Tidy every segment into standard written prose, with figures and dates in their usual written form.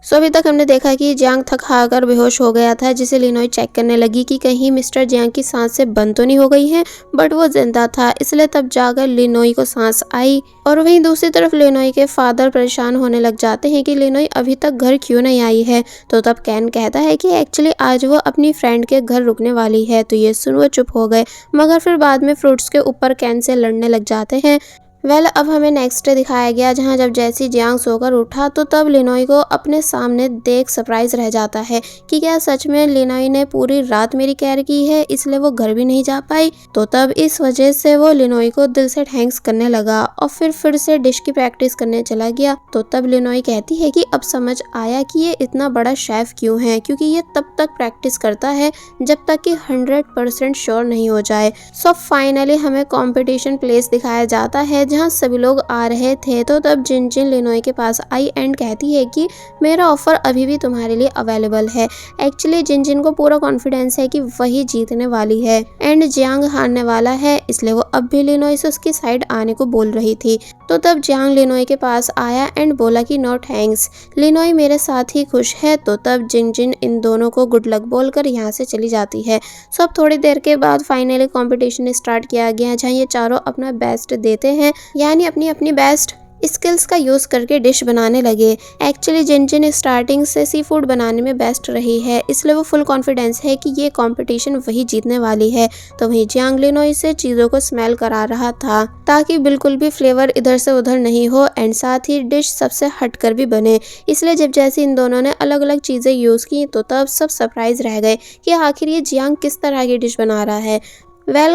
सो अभी तक हमने देखा कि जियांग थक हार बेहोश हो गया था, जिसे लिनोई चेक करने लगी कि कहीं मिस्टर जियांग की सांसें बंद तो नहीं हो गई हैं, बट वो जिंदा था, इसलिए तब जाकर लिनोई को सांस आई। और वहीं दूसरी तरफ लिनोई के फादर परेशान होने लग जाते हैं कि लिनोई अभी तक घर क्यों नहीं आई है। तो तब कैन कहता है कि एक्चुअली आज वो अपनी फ्रेंड के घर रुकने वाली है। तो ये सुन वो चुप हो गए, मगर फिर बाद में फ्रूट्स के ऊपर कैन से लड़ने लग जाते हैं। अब हमें नेक्स्ट डे दिखाया गया, जहां जब जैसी जियांग सोकर उठा तो तब लिनोई को अपने सामने देख सरप्राइज रह जाता है कि क्या सच में लिनोई ने पूरी रात मेरी केयर की है, इसलिए वो घर भी नहीं जा पाई। तो तब इस वजह से वो लिनोई को दिल से थैंक्स करने लगा और फिर से डिश की प्रैक्टिस करने चला गया। तो तब लिनोई कहती है कि अब समझ आया कि ये इतना बड़ा शेफ क्यों है, क्योंकि ये तब तक प्रैक्टिस करता है जब तक कि 100% श्योर नहीं हो जाए। सो फाइनली हमें कॉम्पिटिशन प्लेस दिखाया जाता है जहाँ सभी लोग आ रहे थे। तो तब जिनजिन लिनोई के पास आई एंड कहती है कि मेरा ऑफर अभी भी तुम्हारे लिए अवेलेबल है। एक्चुअली जिनजिन को पूरा कॉन्फिडेंस है कि वही जीतने वाली है एंड जियांग हारने वाला है, इसलिए वो अब भी लिनोई से उसकी साइड आने को बोल रही थी। तो तब जियांग लिनोई के पास आया एंड बोला कि नो थैंक्स, लिनोई मेरे साथ ही खुश है। तो तब जिनजिन इन दोनों को गुड लक बोलकर यहाँ से चली जाती है। सो अब थोड़ी देर के बाद फाइनली कंपटीशन स्टार्ट किया गया, जहाँ ये चारों अपना बेस्ट देते हैं, यानी अपनी अपनी बेस्ट स्किल्स का यूज करके डिश बनाने लगे। एक्चुअली जिनजिन स्टार्टिंग से सी फूड बनाने में बेस्ट रही है, इसलिए वो फुल कॉन्फिडेंस है कि ये कंपटीशन वही जीतने वाली है। तो वहीं जियांग लिनोई से चीज़ों को स्मेल करा रहा था ताकि बिल्कुल भी फ्लेवर इधर से उधर नहीं हो एंड साथ ही डिश सबसे हटकर भी बने। इसलिए जब जैसे इन दोनों ने अलग अलग चीज़ें यूज़ की तो तब सब सरप्राइज रह गए कि आखिर ये जियांग किस तरह की डिश बना रहा है।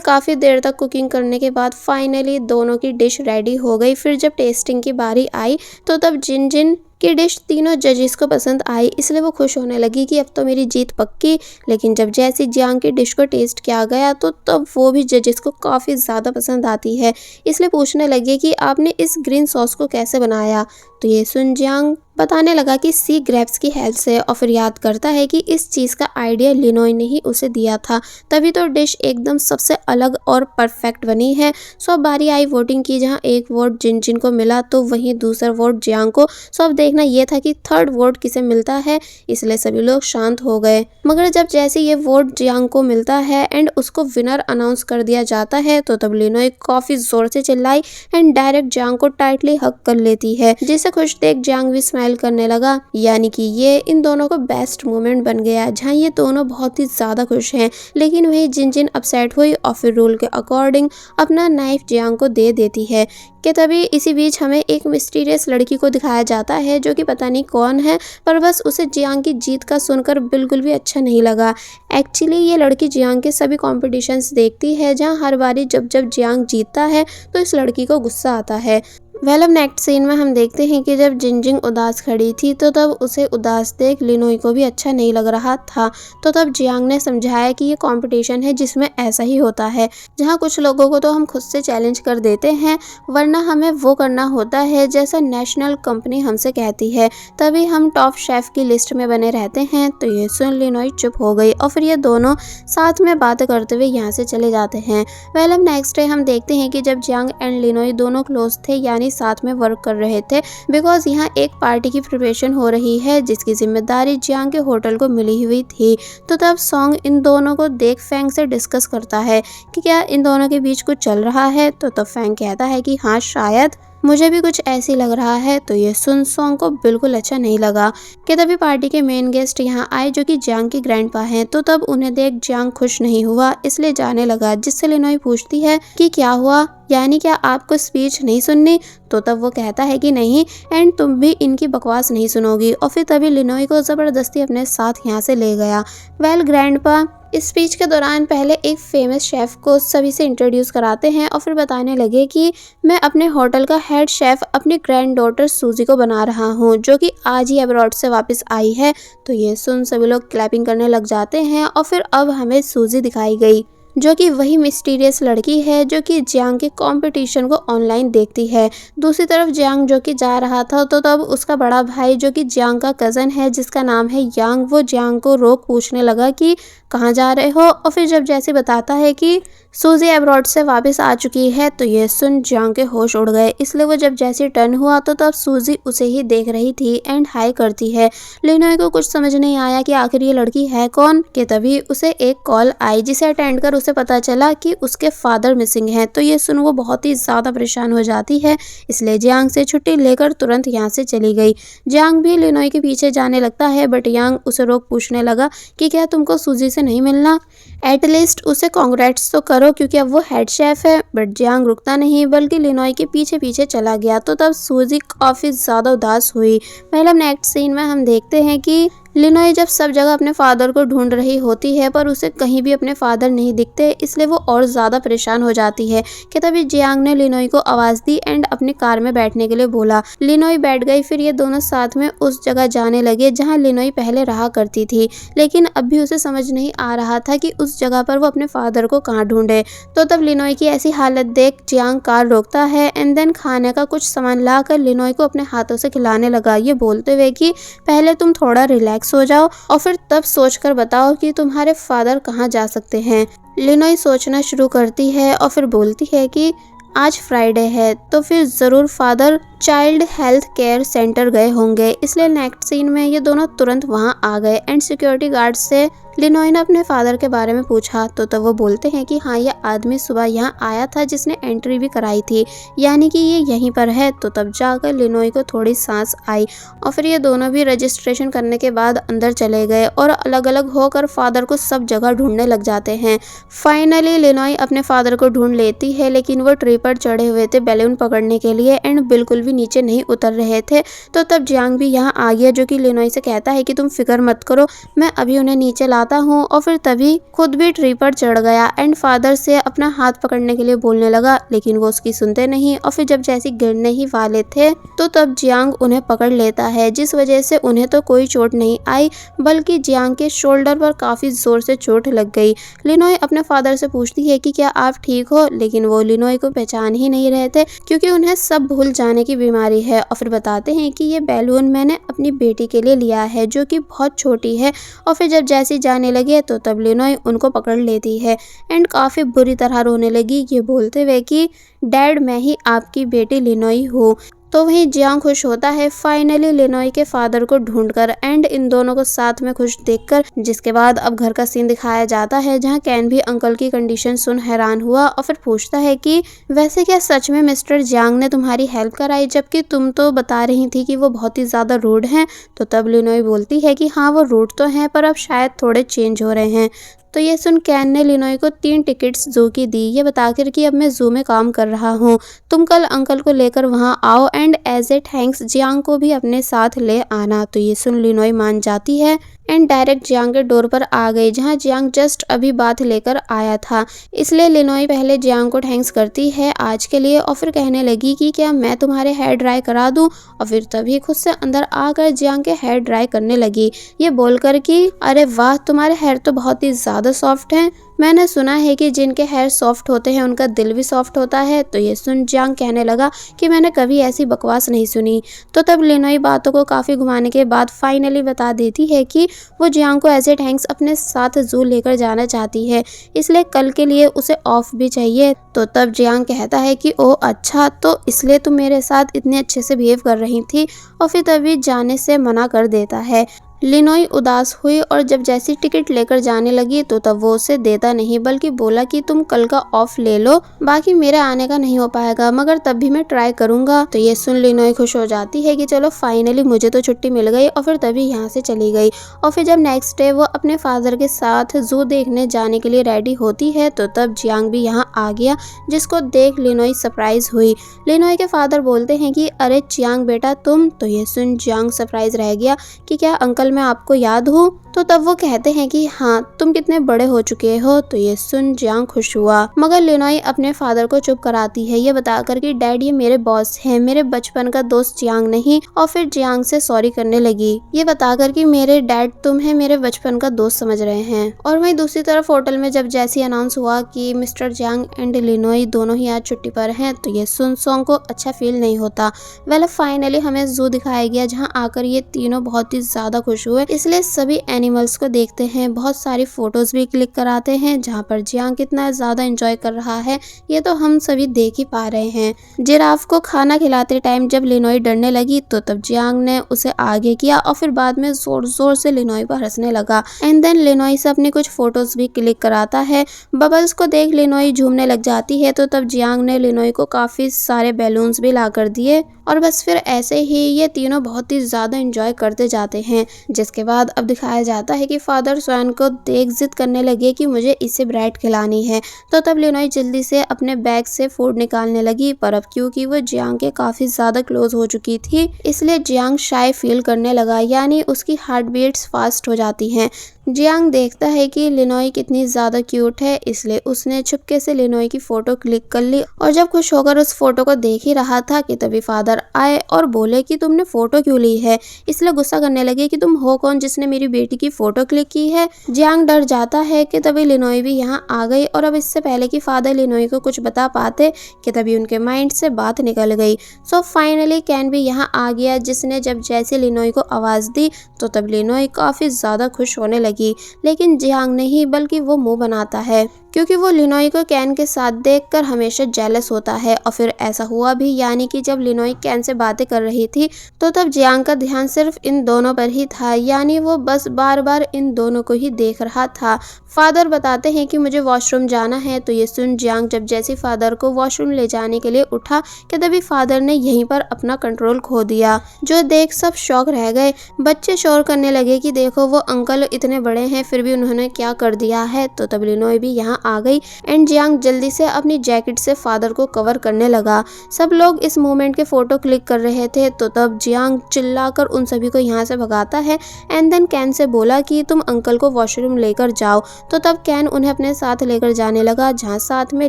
काफ़ी देर तक कुकिंग करने के बाद फाइनली दोनों की डिश रेडी हो गई। फिर जब टेस्टिंग की बारी आई तो तब जिनजिन की डिश तीनों जजेस को पसंद आई, इसलिए वो खुश होने लगी कि अब तो मेरी जीत पक्की। लेकिन जब जैसी जियांग की डिश को टेस्ट किया गया तो तब वो भी जजेस को काफ़ी ज़्यादा पसंद आती है, इसलिए पूछने लगे कि आपने इस ग्रीन सॉस को कैसे बनाया। तो ये सुन जियांग बताने लगा कि सी ग्रेप्स की हेल्प से, और फिर याद करता है कि इस चीज़ का आइडिया लिनोई ने ही उसे दिया था, तभी तो डिश एकदम सबसे अलग और परफेक्ट बनी है। सो अब बारी आई वोटिंग की, जहां एक वोट जिनजिन को मिला तो वहीं दूसरा वोट जियांग को। सो अब देखना ये था कि थर्ड वोट किसे मिलता है, इसलिए सभी लोग शांत हो गए। मगर जब जैसे ये वोट जियांग को मिलता है एंड उसको विनर अनाउंस कर दिया जाता है तो तब लिनोई काफ़ी ज़ोर से चिल्लाई एंड डायरेक्ट जियांग को टाइटली हक कर लेती है, जिसे खुश देख जियांग भी स्माइल करने लगा। यानी कि ये इन दोनों को बेस्ट मोमेंट बन गया, जहां ये दोनों बहुत ही ज्यादा खुश हैं। लेकिन वही जिनजिन अपसेट हुई और फिर रूल के अकॉर्डिंग अपना नाइफ जियांग को दे देती है। कि तभी इसी बीच हमें एक मिस्टीरियस लड़की को दिखाया जाता है, जो कि पता नहीं कौन है, पर बस उसे जियांग की जीत का सुनकर बिल्कुल भी अच्छा नहीं लगा। एक्चुअली ये लड़की जियांग के सभी कॉम्पिटिशन्स देखती है, जहां हर बारी जब जब जियांग जीतता है तो इस लड़की को गुस्सा आता है। अब नेक्स्ट सीन में हम देखते हैं कि जब जिनजिन उदास खड़ी थी तो तब उसे उदास देख लिनोई को भी अच्छा नहीं लग रहा था। तो तब जियांग ने समझाया कि ये कंपटीशन है जिसमें ऐसा ही होता है, जहाँ कुछ लोगों को तो हम खुद से चैलेंज कर देते हैं, वरना हमें वो करना होता है जैसा नेशनल कंपनी हमसे कहती है, तभी हम टॉप शेफ की लिस्ट में बने रहते हैं। तो ये सुन लिनोई चुप हो गई और फिर ये दोनों साथ में बातें करते हुए यहाँ से चले जाते हैं। अब नेक्स्ट डे हम देखते हैं कि जब जियांग एंड लिनोई दोनों क्लोज थे, यानी साथ में वर्क कर रहे थे, बिकॉज यहाँ एक पार्टी की प्रिपरेशन हो रही है जिसकी जिम्मेदारी जियांग के होटल को मिली हुई थी। तो तब सॉन्ग इन दोनों को देख फैंग से डिस्कस करता है कि क्या इन दोनों के बीच कुछ चल रहा है। तो तब फैंग कहता है कि हाँ शायद, मुझे भी कुछ ऐसी लग रहा है। तो ये सुन सॉन्ग को बिल्कुल अच्छा नहीं लगा। कि तभी पार्टी के मेन गेस्ट यहाँ आए, जो कि जियांग के ग्रैंडपा हैं। तो तब उन्हें देख जियांग खुश नहीं हुआ, इसलिए जाने लगा, जिससे लिनोई पूछती है कि क्या हुआ, यानी क्या आपको स्पीच नहीं सुननी। तो तब वो कहता है कि नहीं, एंड तुम भी इनकी बकवास नहीं सुनोगी। और फिर तभी लिनोई को ज़बरदस्ती अपने साथ यहाँ से ले गया। ग्रैंडपा इस स्पीच के दौरान पहले एक फेमस शेफ़ को सभी से इंट्रोड्यूस कराते हैं और फिर बताने लगे कि मैं अपने होटल का हेड शेफ़ अपनी ग्रैंड डॉटर सूजी को बना रहा हूँ, जो कि आज ही अब्रॉड से वापस आई है। तो ये सुन सभी लोग क्लैपिंग करने लग जाते हैं और फिर अब हमें सूजी दिखाई गई। जो कि वही मिस्टीरियस लड़की है जो कि जियांग के कंपटीशन को ऑनलाइन देखती है। दूसरी तरफ जियांग जो कि जा रहा था तो तब उसका बड़ा भाई जो कि जियांग का कज़न है जिसका नाम है यांग, वो जियांग को रोक पूछने लगा कि कहाँ जा रहे हो। और फिर जब जैसे बताता है कि सूजी अब्रॉड से वापस आ चुकी है तो ये सुन जियांग के होश उड़ गए। इसलिए वो जब जैसे टर्न हुआ तो तब सूजी उसे ही देख रही थी एंड हाई करती है। लिनोय को कुछ समझ नहीं आया कि आखिर ये लड़की है कौन, कि तभी उसे एक कॉल आई जिसे अटेंड कर उसे पता चला कि उसके फादर मिसिंग हैं। तो ये सुन वो बहुत ही ज़्यादा परेशान हो जाती है, इसलिए जियांग से छुट्टी लेकर तुरंत यहाँ से चली गई। जियांग भी लिनोय के पीछे जाने लगता है बट यांग उसे रोक पूछने लगा कि क्या तुमको सूजी से नहीं मिलना, एटलीस्ट उसे कॉन्ग्रेट्स तो करो क्योंकि अब वो हेड शेफ है। बट जियांग रुकता नहीं बल्कि लिनोय के पीछे पीछे चला गया। तो तब सूजी काफ़ी ज़्यादा उदास हुई। पहले नेक्स्ट सीन में हम देखते हैं कि लिनोय जब सब जगह अपने फादर को ढूंढ रही होती है पर उसे कहीं भी अपने फादर नहीं दिखते, इसलिए वो और ज़्यादा परेशान हो जाती है कि तभी जियांग ने लिनोय को आवाज़ दी एंड अपनी कार में बैठने के लिए बोला। लिनोय बैठ गई। फिर ये दोनों साथ में उस जगह जाने लगे जहाँ लिनोय पहले रहा करती थी, लेकिन अब भी उसे समझ नहीं आ रहा था कि उस जगह पर वो अपने फादर को कहाँ ढूंढे। तो तब लिनोय की ऐसी हालत देख जियांग कार रोकता है एंड देन खाने का कुछ सामान ला कर लिनोय को अपने हाथों से खिलाने लगा, ये बोलते हुए कि पहले तुम थोड़ा रिलैक्स हो जाओ और फिर तब सोचकर बताओ कि तुम्हारे फादर कहाँ जा सकते हैं। लिनोय सोचना शुरू करती है और फिर बोलती है कि आज फ्राइडे है तो फिर ज़रूर father child health care centre गए होंगे। इसलिए नेक्स्ट सीन में ये दोनों तुरंत वहाँ आ गए एंड सिक्योरिटी गार्ड से लिनोय ने अपने फादर के बारे में पूछा तो तब वो बोलते हैं कि हाँ ये आदमी सुबह यहाँ आया था जिसने एंट्री भी कराई थी, यानी कि ये यहीं पर है। तो तब जाकर लिनोय को थोड़ी सांस आई और फिर ये दोनों भी रजिस्ट्रेशन करने के बाद अंदर चले गए और अलग अलग होकर फादर को सब जगह ढूंढने लग जाते हैं। फाइनली लिनोय अपने फादर को ढूंढ लेती है, लेकिन वो ट्री पर चढ़े हुए थे बैलून पकड़ने के लिए एंड बिल्कुल भी नीचे नहीं उतर रहे थे। तो तब जियांग भी यहाँ आ गया जो कि लिनोय से कहता है कि तुम फिक्र मत करो, मैं अभी उन्हें नीचे लाता हूँ। और फिर तभी खुद भी ट्री पर चढ़ गया एंड फादर से अपना हाथ पकड़ने के लिए बोलने लगा, लेकिन वो उसकी सुनते नहीं। और फिर जब जैसे गिरने ही वाले थे तो तब जियांग उन्हें पकड़ लेता है, जिस वजह से उन्हें तो कोई चोट नहीं आई बल्कि जियांग के शोल्डर पर काफी जोर से चोट लग गई। लिनोय अपने फादर से पूछती है कि क्या आप ठीक हो, लेकिन वो लिनोय को पहचान ही नहीं रहे थे क्योंकि उन्हें सब भूल जाने की बीमारी है। और फिर बताते हैं कि ये बैलून मैंने अपनी बेटी के लिए लिया है जो कि बहुत छोटी है। और फिर जब जैसी जाने लगे तो तब लिनोय उनको पकड़ लेती है एंड काफ़ी बुरी तरह रोने लगी, ये बोलते हुए कि डैड मैं ही आपकी बेटी लिनोय हूँ। तो वहीं जियांग खुश होता है फाइनली लिनोय के फादर को ढूंढकर एंड इन दोनों को साथ में खुश देखकर। जिसके बाद अब घर का सीन दिखाया जाता है जहां कैन भी अंकल की कंडीशन सुन हैरान हुआ और फिर पूछता है कि वैसे क्या सच में मिस्टर जियांग ने तुम्हारी हेल्प कराई, जबकि तुम तो बता रही थी कि वो बहुत ही ज़्यादा रूड हैं। तो तब लिनोय बोलती है कि हाँ वो रूड तो हैं पर अब शायद थोड़े चेंज हो रहे हैं। तो ये सुन कैन ने लिनोय को 3 टिकट्स जू की दी, ये बताकर कि अब मैं जू में काम कर रहा हूँ, तुम कल अंकल को लेकर वहाँ आओ एंड एज ए थैंक्स जियांग को भी अपने साथ ले आना। तो ये सुन लिनोय मान जाती है एंड डायरेक्ट जियांग के डोर पर आ गई जहाँ जियांग जस्ट अभी बात लेकर आया था। इसलिए लिनोय पहले जियांग को थैंक्स करती है आज के लिए और फिर कहने लगी कि क्या मैं तुम्हारे हेयर ड्राई करा दूं। और फिर तभी खुद से अंदर आकर जियांग के हेयर ड्राई करने लगी, ये बोलकर कि अरे वाह तुम्हारे हेयर तो बहुत ही ज़्यादा सॉफ्ट हैं, मैंने सुना है कि जिनके हेयर सॉफ्ट होते हैं उनका दिल भी सॉफ्ट होता है। तो ये सुन जियांग कहने लगा कि मैंने कभी ऐसी बकवास नहीं सुनी। तो तब लिनोय बातों को काफ़ी घुमाने के बाद फाइनली बता देती है कि वो जियांग को एज ए थैंक्स अपने साथ जू लेकर जाना चाहती है, इसलिए कल के लिए उसे ऑफ भी चाहिए। तो तब जियांग कहता है कि ओ अच्छा, तो इसलिए तुम मेरे साथ इतने अच्छे से बिहेव कर रही थी। और फिर तभी जाने से मना कर देता है। लिनोय उदास हुई और जब जैसी टिकट लेकर जाने लगी तो तब वो उसे देता नहीं बल्कि बोला कि तुम कल का ऑफ ले लो, बाकी मेरे आने का नहीं हो पाएगा मगर तब भी मैं ट्राई करूंगा। तो ये सुन लिनोय खुश हो जाती है कि चलो फाइनली मुझे तो छुट्टी मिल गई और फिर तभी यहाँ से चली गई। और फिर जब नेक्स्ट डे वो अपने फादर के साथ जू देखने जाने के लिए रेडी होती है तो तब जियांग भी यहाँ आ गया, जिसको देख लिनोय सरप्राइज हुई। लिनोय के फादर बोलते हैं कि अरे जियांग बेटा तुम। तो ये सुन जियांग सरप्राइज रह गया कि क्या अंकल अंकल मैं आपको याद हूँ? तो तब वो कहते हैं कि हाँ, तुम कितने बड़े हो चुके हो। तो ये सुन जियांग खुश हुआ, मगर लिनोई अपने फादर को चुप कराती है, ये बताकर कि डैड ये मेरे बॉस हैं, मेरे बचपन का दोस्त जियांग नहीं। और फिर जियांग से सॉरी करने लगी, ये बताकर कि मेरे डैड तुम है मेरे बचपन का दोस्त समझ रहे हैं। और वहीं दूसरी तरफ होटल में जब जैसी अनाउंस हुआ कि मिस्टर जियांग एंड लिनोई दोनों ही आज छुट्टी पर हैं, तो ये सुन सॉन्ग को अच्छा फील नहीं होता। वेल फाइनली हमें जू दिखाया गया, जहाँ आकर ये तीनों बहुत ही ज्यादा खुश हुए, इसलिए सभी एनिमल्स को देखते हैं, बहुत सारी फोटोज भी क्लिक कराते हैं, जहाँ पर जियांग कितना ज्यादा एंजॉय कर रहा है ये तो हम सभी देख ही पा रहे हैं। जिराफ को खाना खिलाते टाइम जब लिनोई डरने लगी, तो तब जियांग ने उसे आगे किया और फिर बाद में जोर जोर से लिनोई पर हंसने लगा। एंड देन लिनोई से अपनी कुछ फोटोज भी क्लिक कराता है। बबल्स को देख लिनोई झूमने लग जाती है, तो तब जियांग ने लिनोई को काफी सारे बैलून्स भी ला कर दिए और बस फिर ऐसे ही ये तीनों बहुत ही ज्यादा एंजॉय करते जाते हैं। जिसके बाद अब दिखाया जाता है कि फादर स्वयं को देख जिद करने लगे कि मुझे इसे ब्रेड खिलानी है। तो तब लिनोई जल्दी से अपने बैग से फूड निकालने लगी, पर अब क्योंकि वो जियांग के काफी ज्यादा क्लोज हो चुकी थी, इसलिए जियांग शाय फील करने लगा, यानी उसकी हार्ट बीट्स फास्ट हो जाती हैं। जियांग देखता है कि लिनोई कितनी ज्यादा क्यूट है, इसलिए उसने छुपके से लिनोई की फोटो क्लिक कर ली और जब खुश होकर उस फोटो को देख ही रहा था कि तभी फादर आए और बोले कि तुमने फोटो क्यों ली है, इसलिए गुस्सा करने लगे कि तुम हो कौन जिसने मेरी बेटी की फोटो क्लिक की है। जियांग डर जाता है कि तभी लिनोई भी यहाँ आ गई और अब इससे पहले कि फादर लिनोई को कुछ बता पाते कि तभी उनके माइंड से बात निकल गई। सो फाइनली कैन भी यहाँ आ गया, जिसने जब जैसे लिनोई को आवाज दी तो तब लिनोई काफी ज्यादा खुश होने लगी, लेकिन जियांग नहीं बल्कि वो मुंह बनाता है, क्योंकि वो लिनोई को कैन के साथ देखकर हमेशा जेलस होता है। और फिर ऐसा हुआ भी, यानी कि जब लिनोई कैन से बातें कर रही थी तो तब जियांग का ध्यान सिर्फ इन दोनों पर ही था, यानी वो बस बार बार इन दोनों को ही देख रहा था। फादर बताते हैं कि मुझे वॉशरूम जाना है, तो ये सुन जियांग जब जैसे फादर को वॉशरूम ले जाने के लिए उठा कि तभी फादर ने यहीं पर अपना कंट्रोल खो दिया, जो देख सब शॉक रह गए। बच्चे शोर करने लगे कि देखो वो अंकल इतने बड़े हैं फिर भी उन्होंने क्या कर दिया है। तो तब लिनोई भी यहाँ आ गई एंड जियांग जल्दी से अपनी जैकेट से फादर को कवर करने लगा। सब लोग इस मोमेंट के फोटो क्लिक कर रहे थे, तो तब जियांग चिल्लाकर उन सभी को यहाँ से भगाता है एंड देन कैन से बोला कि तुम अंकल को वॉशरूम लेकर जाओ। तो तब कैन उन्हें अपने साथ लेकर जाने लगा, जहाँ साथ में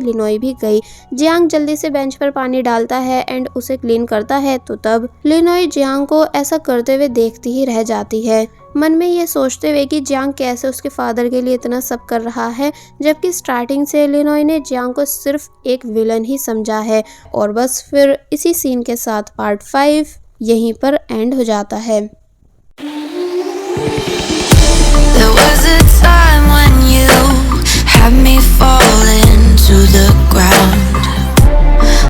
लिनोई भी गई। जियांग जल्दी से बेंच पर पानी डालता है एंड उसे क्लीन करता है, तो तब लिनोई जियांग को ऐसा करते हुए देखती ही रह जाती है, मन में ये सोचते हुए कि जियांग कैसे उसके फादर के लिए इतना सब कर रहा है, जबकि स्टार्टिंग से लिनोई ने जियांग को सिर्फ एक विलन ही समझा है। और बस फिर इसी सीन के साथ पार्ट 5 यहीं पर एंड हो जाता है।